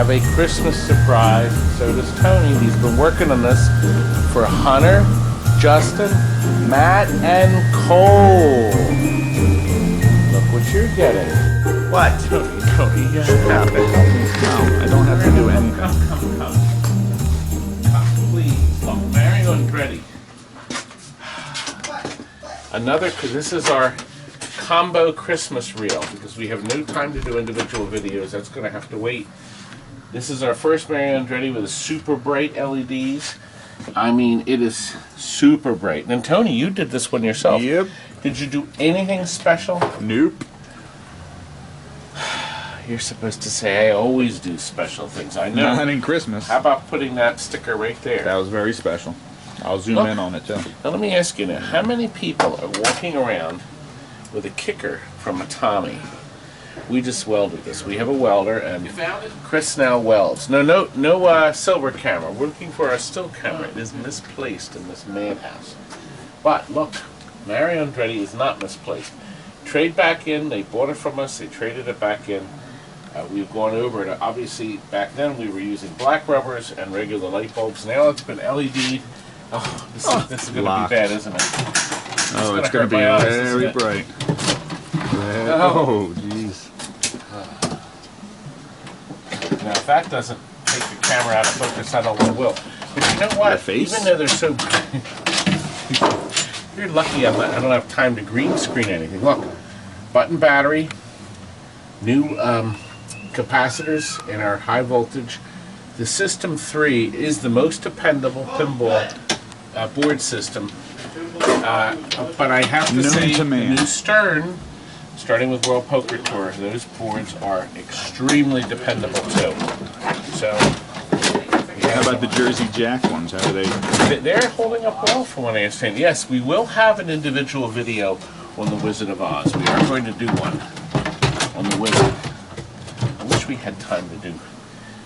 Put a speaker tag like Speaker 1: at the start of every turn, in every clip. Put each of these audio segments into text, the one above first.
Speaker 1: have a Christmas surprise. So does Tony. He's been working on this for Hunter, Justin, Matt, and Cole. Look what you're getting.
Speaker 2: What?
Speaker 1: Tony, you have to help me.
Speaker 3: No, I don't have to do anything.
Speaker 1: Come, please. Look, Mario Andretti. Another, because this is our combo Christmas reel, because we have no time to do individual videos. That's going to have to wait. This is our first Mario Andretti with a super bright LEDs. I mean, it is super bright. And Tony, you did this one yourself.
Speaker 3: Yep.
Speaker 1: Did you do anything special?
Speaker 3: Nope.
Speaker 1: You're supposed to say, I always do special things. I know.
Speaker 3: Not in Christmas.
Speaker 1: How about putting that sticker right there?
Speaker 3: That was very special. I'll zoom in on it too.
Speaker 1: Now let me ask you now, how many people are walking around with a kicker from a Tommy? We just welded this. We have a welder, and Chris now welds. No silver camera. We're looking for our still camera. It is misplaced in this madhouse. But look, Mario Andretti is not misplaced. Trade back in. They bought it from us. They traded it back in. We've gone over it. Obviously, back then we were using black rubbers and regular light bulbs. Now it's been LED'd. Oh, this is going to be bad, isn't it?
Speaker 3: Oh, it's going to be very bright. Oh, jeez.
Speaker 1: Now, if that doesn't take the camera out of focus, I don't know what will. But you know what? Even though they're so... You're lucky I don't have time to green screen anything. Look, button battery, new capacitors in our high voltage. The System 3 is the most dependable pinball board system. But I have to say, the new Stern, starting with World Poker Tour, those boards are extremely dependable too. So,
Speaker 3: how about the Jersey Jack ones? How are they?
Speaker 1: They're holding up well from what I understand. Yes, we will have an individual video on the Wizard of Oz. We are going to do one on the Wizard. I wish we had time to do,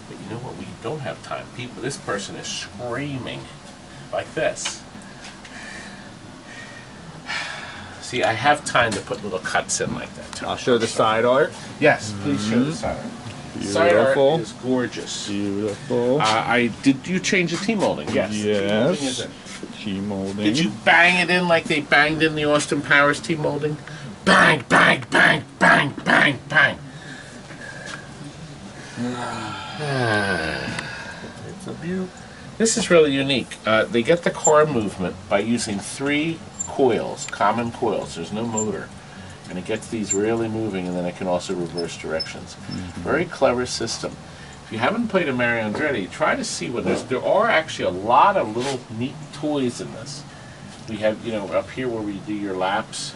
Speaker 1: but you know what? We don't have time. People, this person is screaming like this. See, I have time to put little cuts in like that.
Speaker 3: I'll show the side art.
Speaker 1: Yes, please show the side art.
Speaker 3: Beautiful.
Speaker 1: Side art is gorgeous.
Speaker 3: Beautiful.
Speaker 1: Did you change the T-molding? Yes.
Speaker 3: Yes. T-molding.
Speaker 1: Did you bang it in like they banged in the Austin Powers T-molding? Bang, bang, bang, bang, bang, bang. It's a beaut. This is really unique. They get the car movement by using 3 coils, common coils. There's no motor. And it gets these really moving, and then it can also reverse directions. Very clever system. If you haven't played a Mario Andretti, try to see what there are actually a lot of little neat toys in this. We have, up here where we do your laps.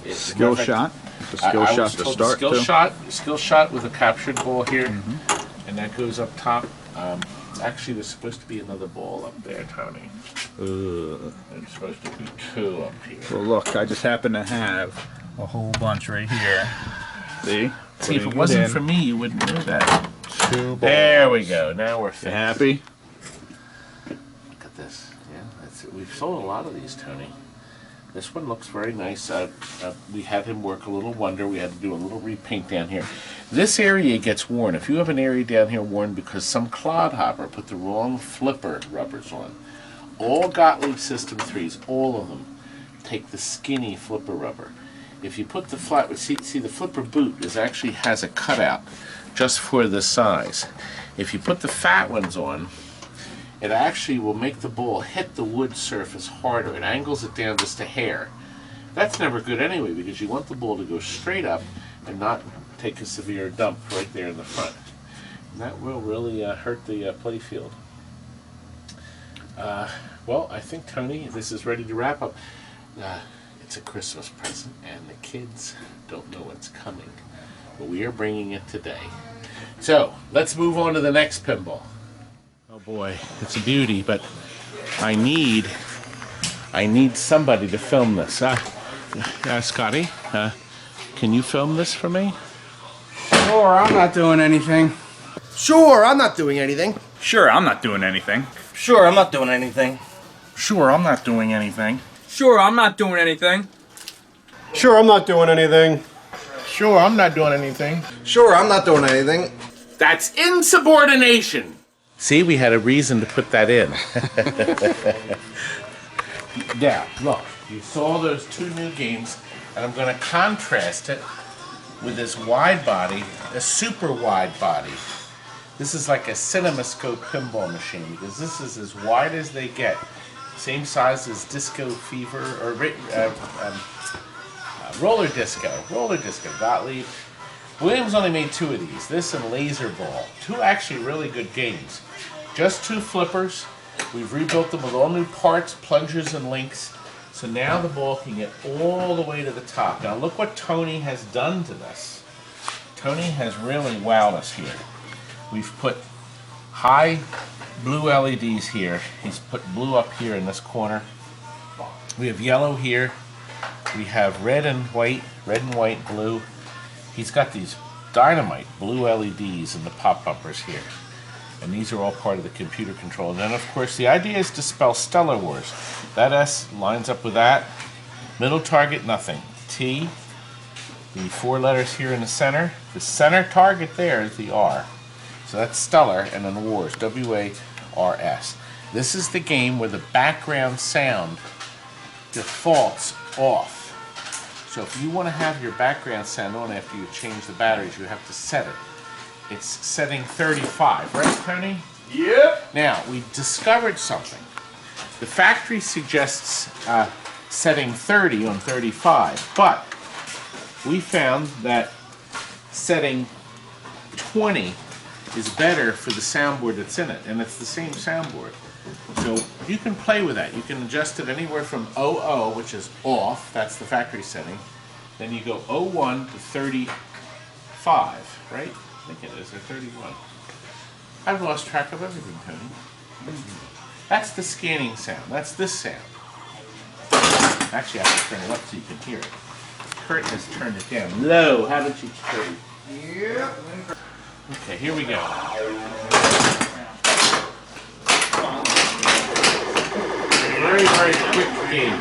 Speaker 3: Skill shot. The skill shot to start.
Speaker 1: Skill shot with a captured ball here, and that goes up top. Actually, there's supposed to be another ball up there, Tony. There's supposed to be 2 up here.
Speaker 3: Well, look, I just happen to have a whole bunch right here. See?
Speaker 1: See, if it wasn't for me, you wouldn't know that.
Speaker 3: 2 balls.
Speaker 1: There we go. Now we're finished.
Speaker 3: You happy?
Speaker 1: Look at this. Yeah, that's it. We've sold a lot of these, Tony. This one looks very nice. We had him work a little wonder. We had to do a little repaint down here. This area gets worn. If you have an area down here worn because some clodhopper put the wrong flipper rubbers on, all Gottlieb System 3s, all of them, take the skinny flipper rubber. If you put the flat, see the flipper boot actually has a cutout just for the size. If you put the fat ones on, it actually will make the ball hit the wood surface harder. It angles it down just a hair. That's never good anyway, because you want the ball to go straight up and not take a severe dump right there in the front. And that will really hurt the play field. Well, I think, Tony, this is ready to wrap up. It's a Christmas present, and the kids don't know what's coming. But we are bringing it today. So, let's move on to the next pinball. Oh boy, it's a beauty, but I need somebody to film this. Scotty, can you film this for me?
Speaker 2: Sure, I'm not doing anything.
Speaker 4: Sure, I'm not doing anything.
Speaker 3: Sure, I'm not doing anything.
Speaker 4: Sure, I'm not doing anything.
Speaker 1: Sure, I'm not doing anything.
Speaker 5: Sure, I'm not doing anything.
Speaker 4: Sure, I'm not doing anything.
Speaker 1: Sure, I'm not doing anything.
Speaker 4: Sure, I'm not doing anything.
Speaker 1: That's insubordination. See, we had a reason to put that in. Now, look, you saw those two new games, and I'm going to contrast it with this wide body, a super wide body. This is like a CinemaScope pinball machine because this is as wide as they get. Same size as Disco Fever or Roller Disco. Gottlieb. Williams only made two of these. This and Laser Ball. Two actually really good games. Just two flippers. We've rebuilt them with all new parts, plungers, and links. So now the ball can get all the way to the top. Now look what Tony has done to this. Tony has really wowed us here. We've put high blue LEDs here. He's put blue up here in this corner. We have yellow here. We have red and white, blue. He's got these dynamite blue LEDs in the pop bumpers here. And these are all part of the computer control. And then, of course, the idea is to spell Stellar Wars. That S lines up with that. Middle target, nothing. T, the four letters here in the center. The center target there is the R. So that's Stellar, and then Wars, W-A-R-S. This is the game where the background sound defaults off. So if you want to have your background sound on after you change the batteries, you have to set it. It's setting 35, right, Tony?
Speaker 2: Yep.
Speaker 1: Now, we discovered something. The factory suggests setting 30 on 35, but we found that setting 20 is better for the soundboard that's in it, and it's the same soundboard. So you can play with that. You can adjust it anywhere from 00, which is off, that's the factory setting. Then you go 01 to 35, right? I think it is, or 31. I've lost track of everything, Tony. That's the scanning sound. That's this sound. Actually, I have to turn it up so you can hear it. Kurt has turned it down low. How did you turn it?
Speaker 2: Yep.
Speaker 1: Okay, here we go. Very, very quick game.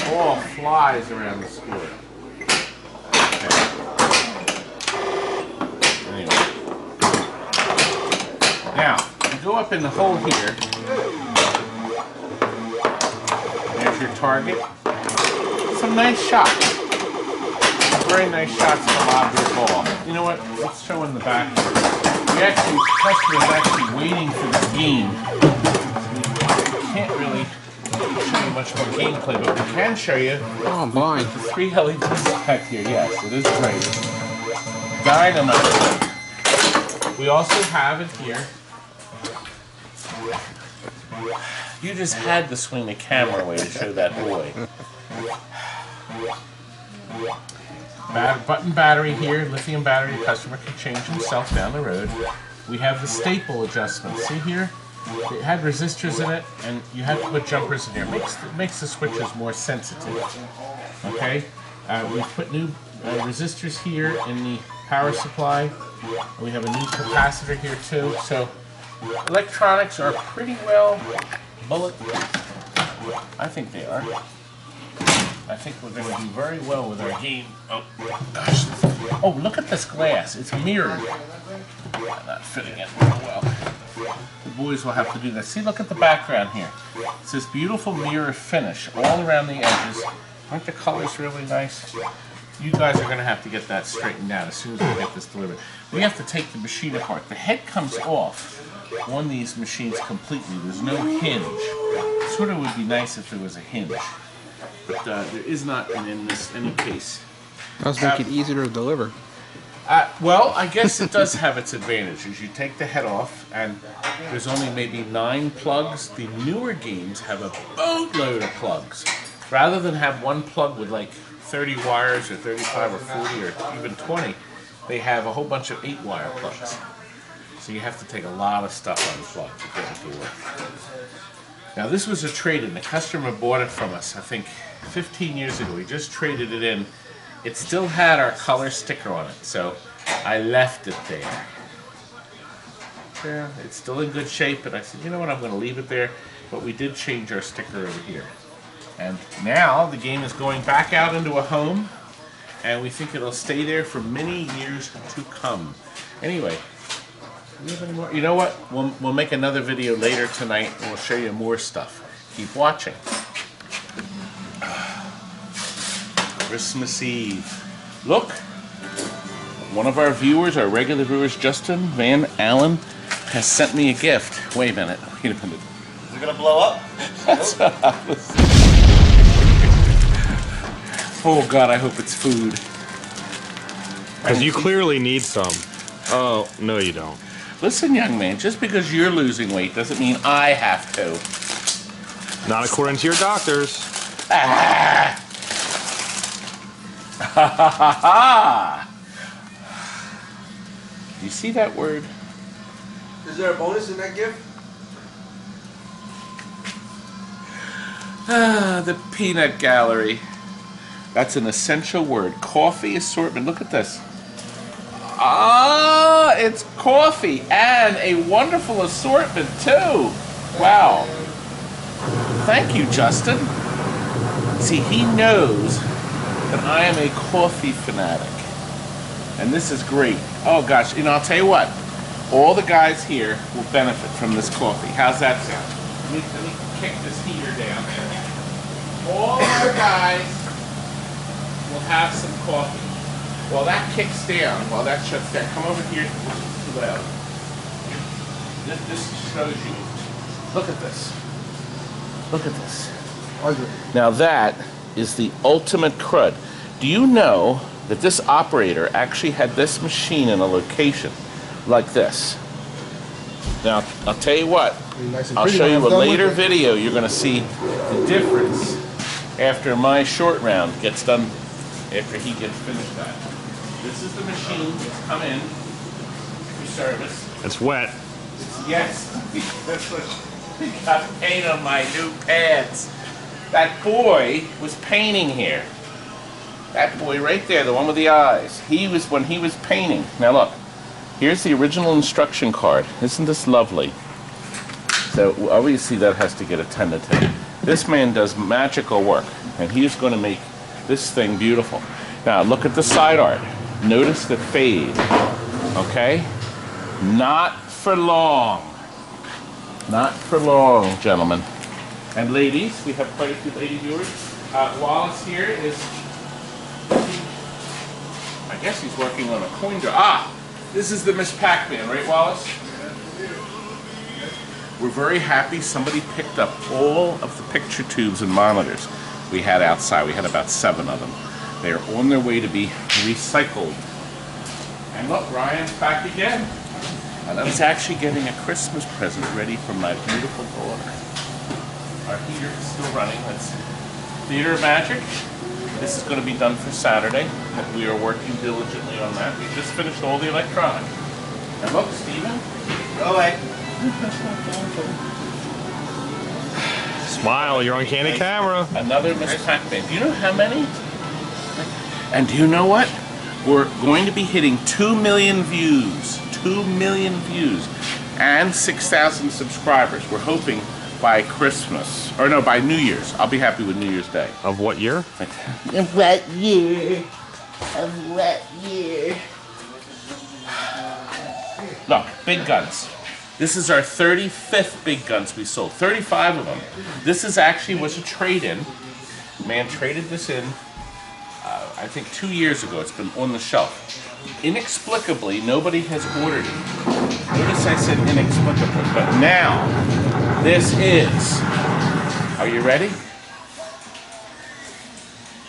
Speaker 1: Ball flies around the score. Now, you go up in the hole here. There's your target. Some nice shots. Very nice shots to lob your ball. You know what? Let's show in the back. The customer is actually waiting for the game. We can't really show you much more gameplay, but we can show you.
Speaker 2: Oh, I'm blind.
Speaker 1: The three LEDs back here. Yes, it is great. Dynamite. We also have it here. You just had to swing the camera away to show that boy. Button battery here, lithium battery. The customer can change himself down the road. We have the staple adjustment. See here? It had resistors in it, and you have to put jumpers in here. It makes the switches more sensitive. Okay? We put new resistors here in the power supply. We have a new capacitor here too. So electronics are pretty well bulletproof. I think they are. I think we're going to do very well with our game. Oh, gosh. Oh, look at this glass. It's mirrored. Not fitting in real well. The boys will have to do this. See, look at the background here. It's this beautiful mirror finish all around the edges. Aren't the colors really nice? You guys are going to have to get that straightened out as soon as we get this delivered. We have to take the machine apart. The head comes off on these machines completely. There's no hinge. It sort of would be nice if there was a hinge. But there is not in any case.
Speaker 2: Those make it easier to deliver.
Speaker 1: Well, I guess it does have its advantages. You take the head off, and there's only maybe 9 plugs. The newer games have a boatload of plugs. Rather than have one plug with like 30 wires or 35 or 40 or even 20, they have a whole bunch of 8-wire plugs. So you have to take a lot of stuff unplugged to get it to work. Now this was a trade-in. The customer bought it from us, I think, 15 years ago. He just traded it in. It still had our color sticker on it, so I left it there. Yeah, it's still in good shape, but I said, you know what, I'm going to leave it there. But we did change our sticker over here. And now the game is going back out into a home, and we think it'll stay there for many years to come. Anyway, Do we have any more? You know what? We'll make another video later tonight and we'll show you more stuff. Keep watching. Christmas Eve. Look, one of our viewers, our regular viewers, Justin Van Allen, has sent me a gift. Wait a minute. Wait a minute.
Speaker 4: Is it gonna blow up?
Speaker 1: Oh God, I hope it's food.
Speaker 3: Because you clearly need some. Oh, no you don't.
Speaker 1: Listen, young man, just because you're losing weight doesn't mean I have to.
Speaker 3: Not according to your doctors.
Speaker 1: Ah! Ha ha ha ha! You see that word?
Speaker 4: Is there a bonus in that gift?
Speaker 1: Ah, the peanut gallery. That's an essential word. Coffee assortment. Look at this. Ah, it's coffee and a wonderful assortment too. Wow. Thank you, Justin. See, he knows that I am a coffee fanatic. And this is great. Oh gosh, you know, I'll tell you what. All the guys here will benefit from this coffee. How's that sound? Let me kick this heater down. All our guys will have some coffee. While that kicks down, while that shuts down, come over here. This is too loud. This shows you. Look at this. Look at this. Now that is the ultimate crud. Do you know that this operator actually had this machine in a location like this? Now, I'll tell you what. I'll show you a later video. You're going to see the difference after my short round gets done, after he gets finished that. This is the machine that's come in for service.
Speaker 3: It's wet.
Speaker 1: Yes, that's what he got paint on my new pants. That boy was painting here. That boy right there, the one with the eyes. When he was painting. Now look, here's the original instruction card. Isn't this lovely? So obviously that has to get attended to. This man does magical work, and he's going to make this thing beautiful. Now look at the side art. Notice the fade. Okay? Not for long. Not for long, gentlemen. And ladies, we have quite a few lady viewers. Wallace here is, I guess he's working on a coin drop. Ah, this is the Miss Pac-Man, right, Wallace? We're very happy somebody picked up all of the picture tubes and monitors we had outside. We had about 7 of them. They are on their way to be recycled. And look, Ryan's back again. And I was actually getting a Christmas present ready for my beautiful daughter. Our heater is still running. That's Theater of Magic. This is going to be done for Saturday. We are working diligently on that. We just finished all the electronics. And look, Steven.
Speaker 4: Go away.
Speaker 3: Smile, you're on candid camera.
Speaker 1: Another Miss Pac-Man. Do you know how many? And do you know what? We're going to be hitting 2 million views. 2 million views. And 6,000 subscribers. We're hoping by Christmas. Or no, by New Year's. I'll be happy with New Year's Day.
Speaker 3: Of what year?
Speaker 1: Of what year? Of what year? Look, big guns. This is our 35th big guns we sold. 35 of them. This was a trade-in. Man traded this in, I think 2 years ago. It's been on the shelf. Inexplicably, nobody has ordered it. Notice I said inexplicably, but now, this is, are you ready?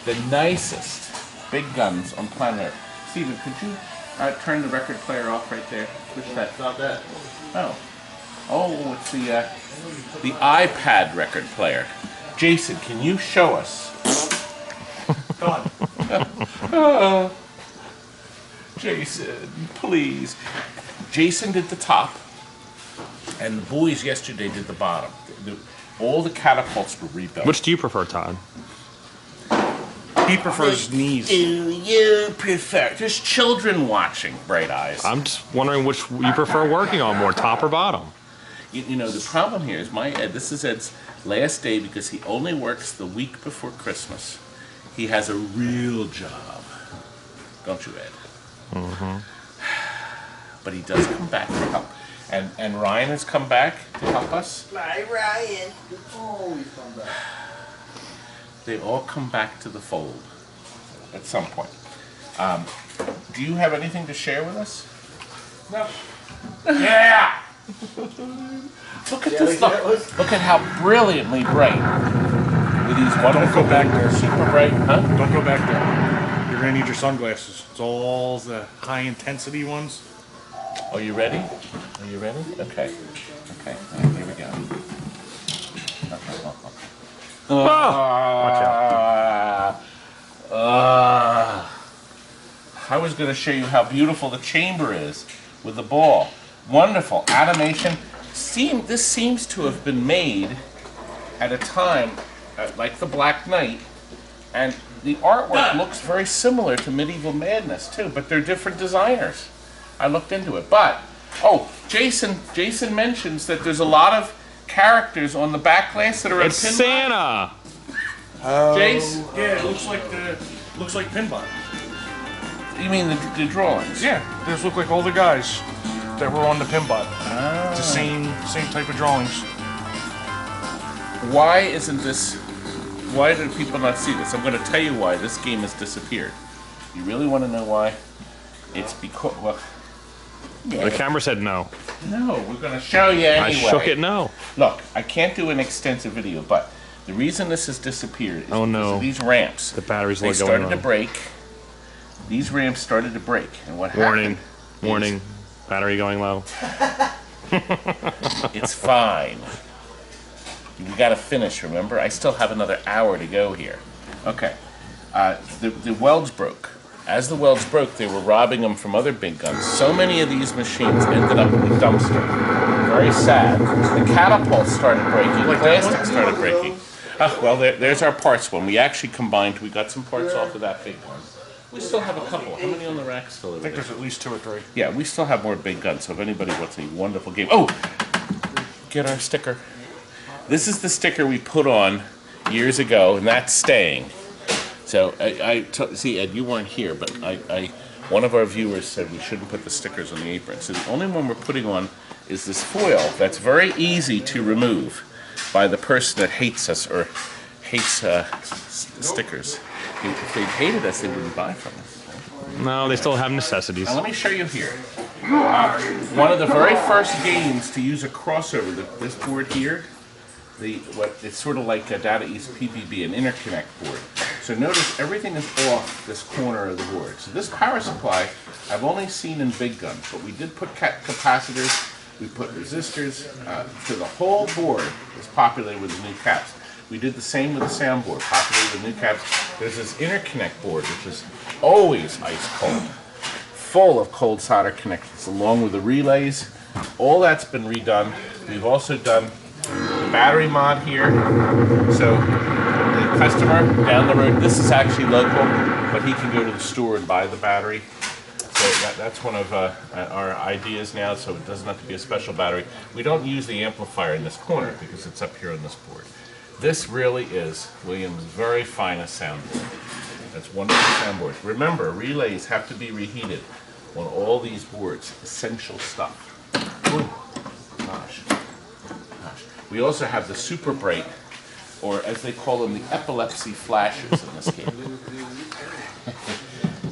Speaker 1: The nicest big guns on planet Earth. Steven, could you turn the record player off right there? Push that. Not that. Oh. Oh, it's the iPad record player. Jason, can you show us? Come on. Jason, please. Jason did the top, and the boys yesterday did the bottom. All the catapults were rebuilt.
Speaker 3: Which do you prefer, Todd?
Speaker 5: He prefers knees.
Speaker 1: Do you prefer? There's children watching, Bright Eyes.
Speaker 3: I'm just wondering which you prefer working on more, top or bottom.
Speaker 1: You know, the problem here is this is Ed's last day because he only works the week before Christmas. He has a real job. Don't you, Ed? Mm-hmm. But he does come back for help. And Ryan has come back to help us.
Speaker 4: Bye, Ryan.
Speaker 1: They all come back to the fold at some point. Do you have anything to share with us? No. Yeah! Look at this. Look at how brilliantly bright. With these wonderful
Speaker 5: Don't go back there.
Speaker 1: super bright. Huh?
Speaker 5: Don't go back there. You're gonna need your sunglasses. It's all the high intensity ones.
Speaker 1: Are you ready? Are you ready? Okay. Okay. All right, here we go.
Speaker 3: Watch out.
Speaker 1: I was going to show you how beautiful the chamber is with the ball. Wonderful animation. This seems to have been made at a time like the Black Knight, and the artwork looks very similar to Medieval Madness too, but they're different designers. I looked into it, but Jason mentions that there's a lot of characters on the back glass that are
Speaker 3: It's
Speaker 1: in Pinball.
Speaker 3: Santa.
Speaker 1: Jace,
Speaker 5: Yeah, it looks like Pinball.
Speaker 1: you mean the drawings?
Speaker 5: Yeah, those look like all the guys that were on the Pinball. It's the same type of drawings.
Speaker 1: Why isn't this? Why do people not see this? I'm going to tell you why this game has disappeared. You really want to know why? It's because
Speaker 3: The camera said no.
Speaker 1: no, we're going to show you anyway.
Speaker 3: I shook it no.
Speaker 1: Look, I can't do an extensive video, but the reason this has disappeared is because of these ramps.
Speaker 3: The battery's
Speaker 1: They
Speaker 3: going
Speaker 1: started to
Speaker 3: on.
Speaker 1: break. These ramps started to break, and what
Speaker 3: Warning.
Speaker 1: happened?
Speaker 3: Warning. Battery going low.
Speaker 1: It's fine. We got to finish. Remember, I still have another hour to go here. Okay. The welds broke. As the welds broke, they were robbing them from other big guns. So many of these machines ended up in the dumpster. Very sad. The catapult started breaking. The plastic started breaking. Well, there's our parts one. We actually combined. We got some parts off of that big one. We still have a couple. How many on the rack still over
Speaker 5: I think
Speaker 1: there?
Speaker 5: there's at least 2 or 3.
Speaker 1: Yeah, we still have more big guns. So if anybody wants a wonderful game, oh, get our sticker. This is the sticker we put on years ago, and that's staying. So see, Ed, you weren't here, but one of our viewers said we shouldn't put the stickers on the apron. So the only one we're putting on is this foil that's very easy to remove by the person that hates us or hates stickers. If they hated us, they wouldn't buy from us.
Speaker 3: No, they still have necessities.
Speaker 1: Now let me show you here. One of the very first games to use a crossover, this board here, it's sort of like a Data East PPB, an interconnect board. So notice everything is off this corner of the board. So this power supply I've only seen in big guns, but we did put capacitors, we put resistors, so the whole board is populated with the new caps. We did the same with the soundboard, populated with new caps. There's this interconnect board, which is always ice cold, full of cold solder connections, along with the relays. All that's been redone. We've also done the battery mod here. So the customer down the road, this is actually local, but he can go to the store and buy the battery. So that's one of our ideas now, so it doesn't have to be a special battery. We don't use the amplifier in this corner because it's up here on this board. This really is William's very finest soundboard. That's wonderful soundboard. Remember, relays have to be reheated on all these boards. Essential stuff. Ooh, gosh. We also have the super bright, or as they call them, the epilepsy flashes in this game.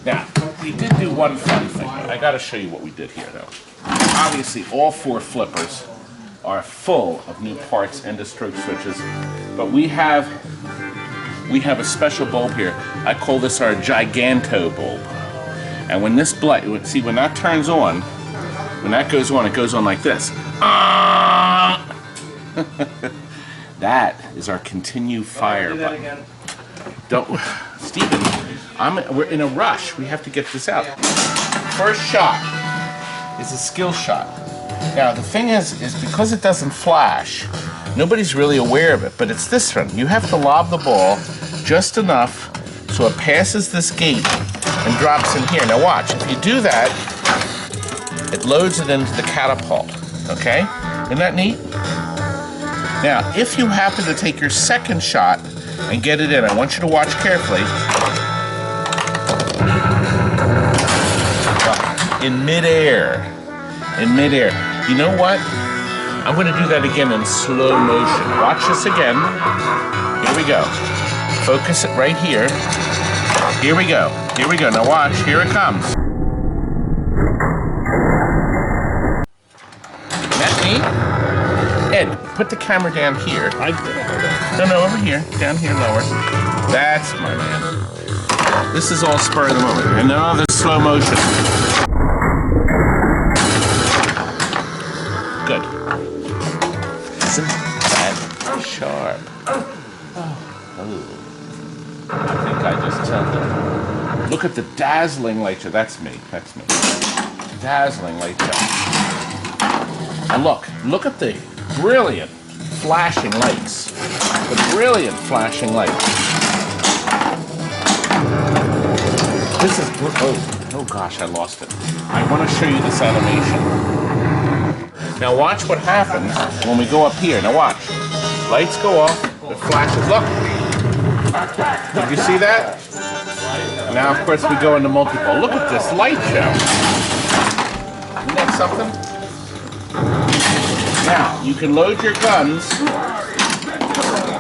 Speaker 1: Now, we did do one fun thing. I got to show you what we did here, though. Obviously, all 4 flippers are full of new parts and stroke switches, but we have a special bulb here. I call this our Giganto bulb. And when this see, when that turns on, when that goes on, it goes on like this. That is our continue fire button. Don't, Stephen, we're in a rush. We have to get this out. First shot is a skill shot. Now the thing is because it doesn't flash, nobody's really aware of it, but it's this one. You have to lob the ball just enough so it passes this gate and drops in here. Now watch, if you do that, it loads it into the catapult, okay? Isn't that neat? Now, if you happen to take your second shot and get it in, I want you to watch carefully. In midair, You know what? I'm going to do that again in slow motion. Watch this again. Here we go. Focus it right here. Here we go. Here we go. Now watch. Here it comes. That me? Ed, put the camera down here. No, over here. Down here, lower. That's my man. This is all spur of the moment. And now the slow motion. Good. Isn't that sharp? Oh. I think I just tell them. Look at the dazzling light show. That's me. That's me. Dazzling light show. And look at the brilliant flashing lights. The brilliant flashing lights. This is, oh gosh, I lost it. I want to show you this animation. Now watch what happens when we go up here. Now watch. Lights go off, it flashes. Look. Did you see that? Now of course we go into multiple. Look at this light show. Isn't that something? Now you can load your guns.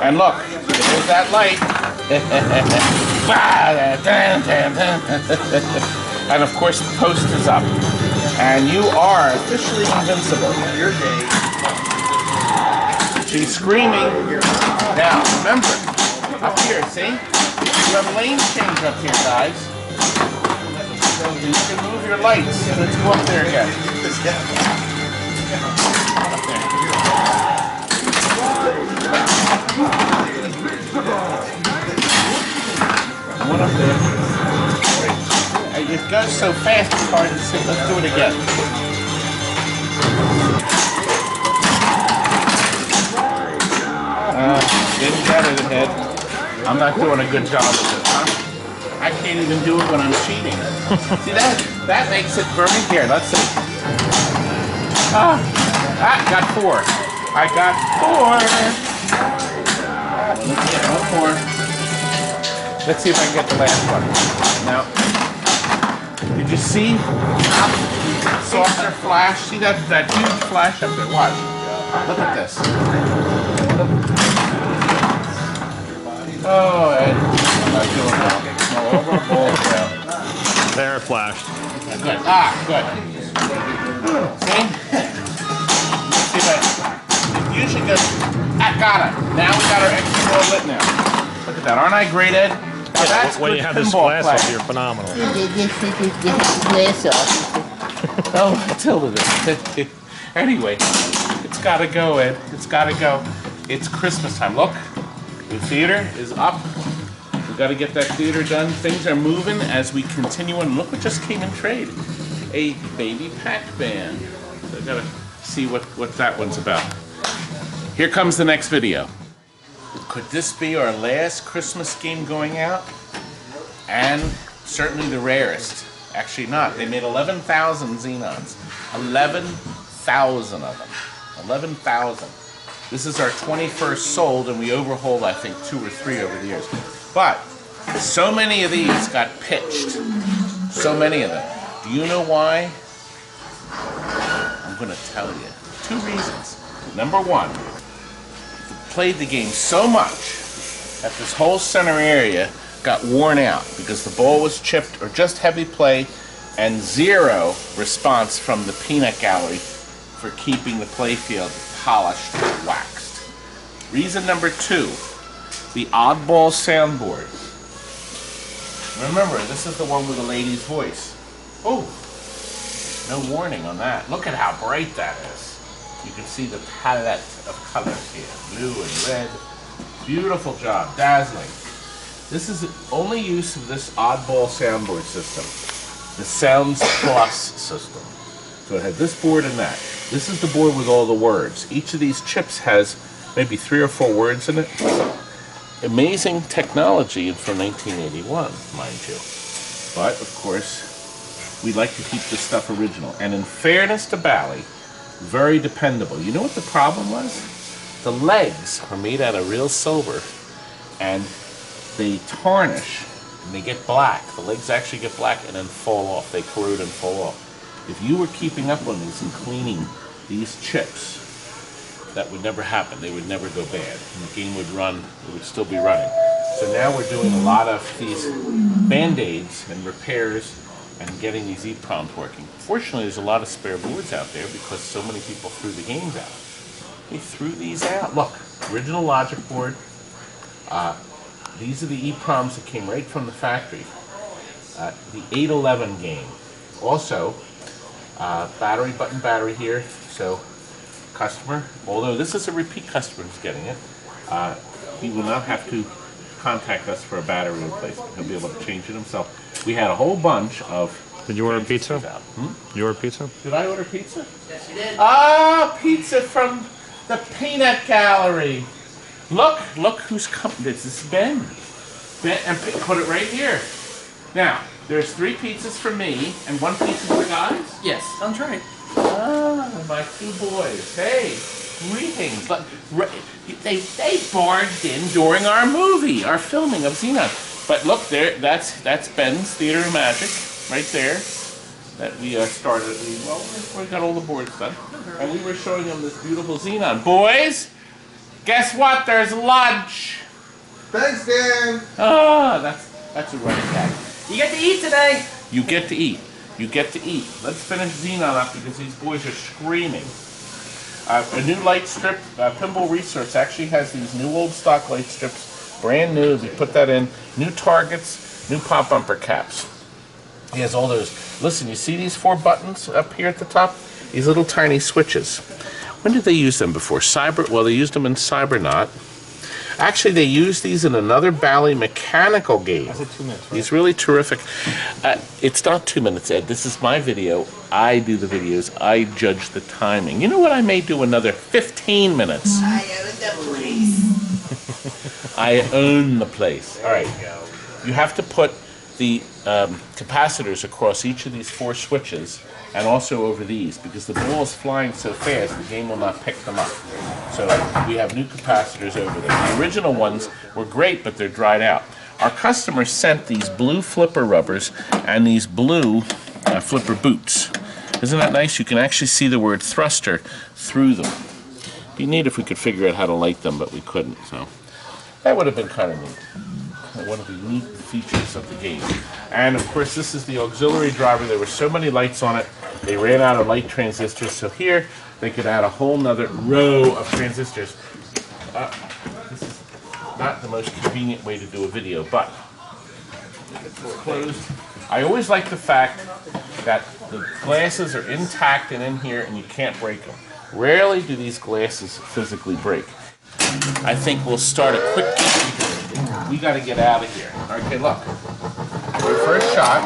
Speaker 1: And look, there's that light. And of course the post is up. And you are officially invincible. She's screaming. Now remember, up here, see? You have lane change up here, guys. You can move your lights. Let's go up there again. One up there. It goes so fast, it's hard to see. Let's do it again. Didn't get it ahead. I'm not doing a good job of this, huh? I can't even do it when I'm cheating. See that? That makes it very here. Let's see. Got 4. I got 4. Let's get 1 more. Let's see if I can get the last one. Now, did you see softer flash? See that huge flash up there? Watch. Look at this. Oh, Ed. I'm not doing well. No, over a ball down.
Speaker 3: There it flashed.
Speaker 1: Good. Good. See? See that? You should go. Got it. Now we got our extra ball lit now. Look at that. Aren't I great, Ed? Now that's
Speaker 3: when
Speaker 1: good
Speaker 3: you have this
Speaker 1: pinball
Speaker 3: glass up,
Speaker 1: play.
Speaker 3: you're phenomenal.
Speaker 1: Oh, I tilted it. Anyway, it's gotta go, Ed. It's gotta go. It's Christmas time. Look, the theater is up. We gotta get that theater done. Things are moving as we continue on. Look what just came in trade. A baby Pac-Man. So I gotta see what that one's about. Here comes the next video. Could this be our last Christmas game going out? And certainly the rarest. Actually not. They made 11,000 Xenons. 11,000 of them. 11,000. This is our 21st sold, and we overhauled, I think, 2 or 3 over the years. But so many of these got pitched. So many of them. Do you know why? I'm going to tell you. 2 reasons. Number 1. Played the game so much that this whole center area got worn out because the ball was chipped or just heavy play, and 0 response from the peanut gallery for keeping the playfield polished and waxed. Reason number 2, the oddball soundboard. Remember, this is the one with the lady's voice. Oh, no warning on that. Look at how bright that is. You can see the palette of colors here. Blue and red. Beautiful job. Dazzling. This is the only use of this oddball soundboard system. The Sounds Plus system. So it had this board and that. This is the board with all the words. Each of these chips has maybe 3 or 4 words in it. Amazing technology from 1981, mind you. But, of course, we like to keep this stuff original. And in fairness to Bally, very dependable. You know what the problem was? The legs are made out of real silver, and they tarnish, and they get black. The legs actually get black and then fall off. They corrode and fall off. If you were keeping up on these and cleaning these chips, that would never happen. They would never go bad. And the game would run, it would still be running. So now we're doing a lot of these band-aids and repairs and getting these EEPROMs working. Fortunately, there's a lot of spare boards out there because so many people threw the games out. They threw these out. Look, original logic board. These are the EEPROMs that came right from the factory. The 811 game. Also, battery, button battery here. So, customer, although this is a repeat customer who's getting it, he will not have to contact us for a battery replacement. He'll be able to change it himself. We had a whole bunch of...
Speaker 3: Did you order pizza? You order pizza?
Speaker 1: Did I order pizza?
Speaker 4: Yes, you did.
Speaker 1: Ah, pizza from the Peanut Gallery. Look who's coming. This is Ben. Ben, and put it right here. Now, there's 3 pizzas for me and 1 pizza for the guys?
Speaker 6: Yes, that's right.
Speaker 1: Ah, my 2 boys. Hey, greetings. But they barged in during our movie, our filming of Xenon. But look, there, that's Ben's Theater of Magic, right there. That we started. We got all the boards done, and we were showing them this beautiful Xenon. Boys, guess what? There's lunch.
Speaker 4: Thanks, Dan.
Speaker 1: Ah, that's a running gag.
Speaker 6: You get to eat today.
Speaker 1: You get to eat. You get to eat. Let's finish Xenon up because these boys are screaming. A new light strip, Pinball Research actually has these new old stock light strips, brand new. We put that in. New targets, new pop bumper caps. He has all those. Listen, you see these 4 buttons up here at the top? These little tiny switches. When did they use them before? Well, they used them in Cybernaut. Actually, they used these in another Bally mechanical game.
Speaker 3: That's a 2 minutes, right?
Speaker 1: He's really terrific. It's not 2 minutes, Ed. This is my video. I do the videos. I judge the timing. You know what? I may do another 15 minutes.
Speaker 4: I own the place.
Speaker 1: I own the place. All right.
Speaker 4: There you go.
Speaker 1: You have to put the capacitors across each of these 4 switches and also over these because the ball is flying so fast the game will not pick them up. So we have new capacitors over there. The original ones were great, but they're dried out. Our customer sent these blue flipper rubbers and these blue flipper boots. Isn't that nice? You can actually see the word thruster through them. It'd be neat if we could figure out how to light them, but we couldn't. So that would have been kind of neat. One of the neat features of the game. And of course this is the auxiliary driver. There were so many lights on it, they ran out of light transistors, so here they could add a whole nother row of transistors. This is not the most convenient way to do a video, but it's closed. I always like the fact that the glasses are intact and in here and you can't break them. Rarely do these glasses physically break. I think we'll start a quick game because we got to get out of here. Okay, look. Our first shot.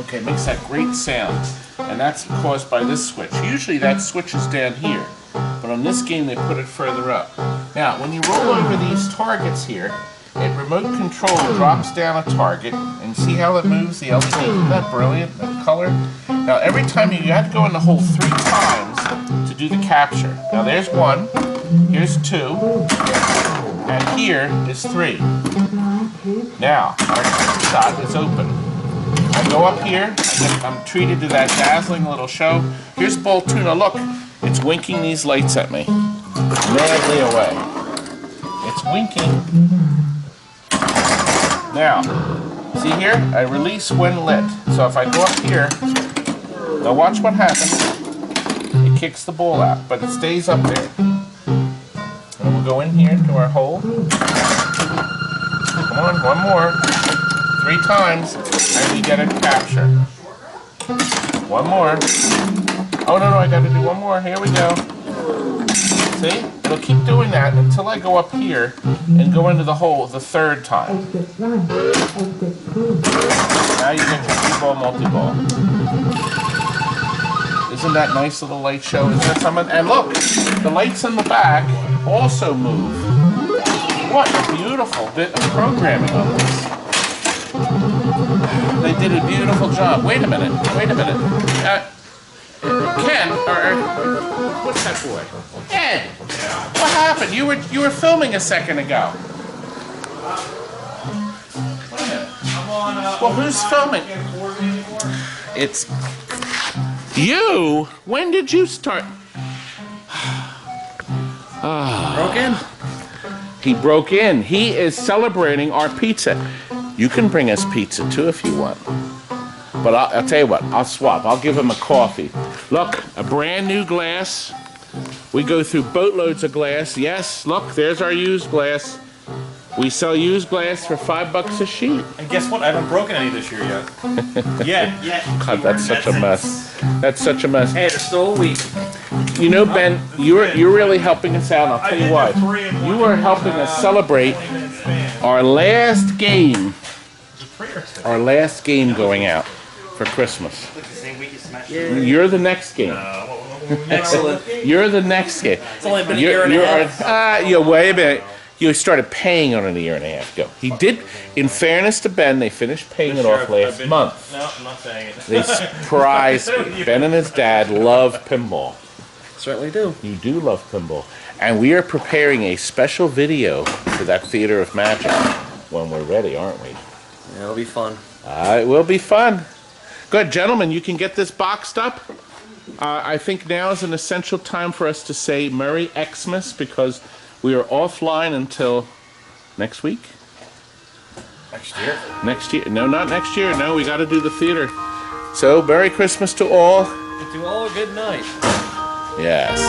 Speaker 1: Okay, makes that great sound. And that's caused by this switch. Usually that switch is down here. But on this game they put it further up. Now, when you roll over these targets here, it remote control drops down a target. And see how it moves, the LED? Isn't that brilliant? That color? Now, every time you have to go in the hole 3 times to do the capture. Now, there's 1. Here's 2, and here is 3. Now, our shot is open. I go up here, I'm treated to that dazzling little show. Here's Ball 2. Now look, it's winking these lights at me. Madly away. It's winking. Now, see here? I release when lit. So if I go up here, now watch what happens. It kicks the ball out, but it stays up there. And we'll go in here to our hole. Come on, 1 more. 3 times, and we get a capture. 1 more. Oh no, I gotta do 1 more. Here we go. See? It'll keep doing that until I go up here and go into the hole the 3rd time. Now you get your 3-ball multi-ball. Isn't that nice little light show? Isn't that something? And look, the lights in the back also move. What a beautiful bit of programming on this. They did a beautiful job. Wait a minute. Ken, or what's that boy? Ed, what happened? You were filming a second ago. Wait a minute. Well, who's filming? It's You? When did you start?
Speaker 6: Broke in?
Speaker 1: He broke in. He is celebrating our pizza. You can bring us pizza too if you want. But I'll tell you what, I'll swap. I'll give him a coffee. Look, a brand new glass. We go through boatloads of glass. Yes, look, there's our used glass. We sell used glass for $5 a sheet.
Speaker 7: And guess what? I haven't broken any this year yet.
Speaker 1: God, that's such a mess. That's such a mess.
Speaker 6: Hey, they're still a week.
Speaker 1: You know, Ben, you're really helping us out. I'll tell you why. You are helping us celebrate our last game. Our last game going out for Christmas. You're the next game.
Speaker 6: Excellent.
Speaker 1: You're the next game.
Speaker 6: It's only been a year and a half.
Speaker 1: Yeah, wait a minute. You started paying on it a year and a half ago. He did, in fairness to Ben, they finished paying it off last month.
Speaker 7: No, I'm not saying it.
Speaker 1: They surprised me. Ben and his dad love pinball.
Speaker 6: Certainly do.
Speaker 1: You do love pinball. And we are preparing a special video for that Theater of Magic when we're ready, aren't we?
Speaker 6: Yeah, it'll be fun.
Speaker 1: It will be fun. Good, gentlemen, you can get this boxed up. I think now is an essential time for us to say Merry Xmas because we are offline until next week.
Speaker 7: Next year?
Speaker 1: Next year. No, not next year. No, we got to do the theater. So, Merry Christmas to all.
Speaker 6: To all a good night.
Speaker 1: Yes.